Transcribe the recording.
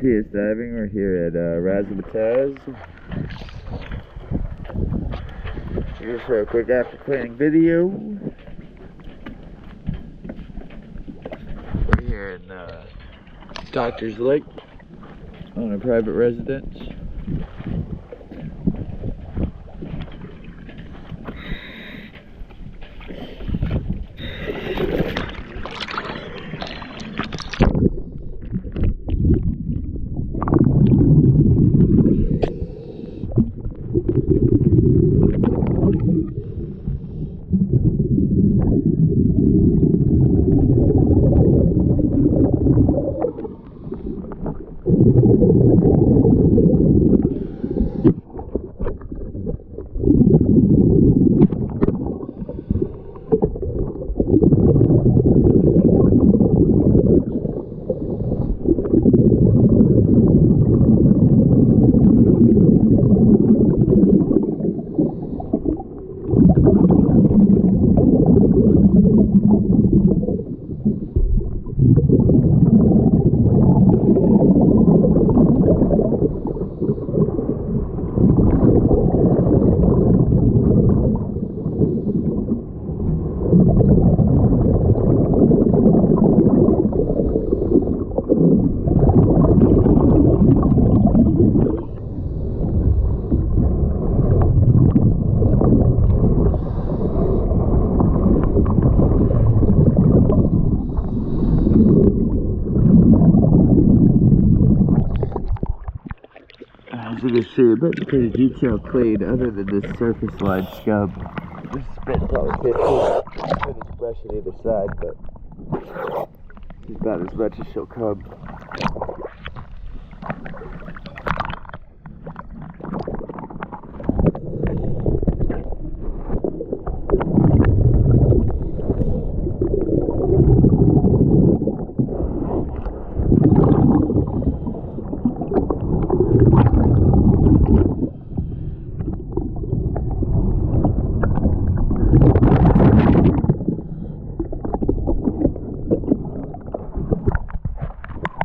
TS Diving. We're here at Razzamatazz. Here's for a quick after cleaning video. We're here in Doctor's Lake on a private residence. As you can see, a bit pretty detailed clean other than this surface line scum. This has been probably 15 minutes brush on either side, but it's about as much as she'll come.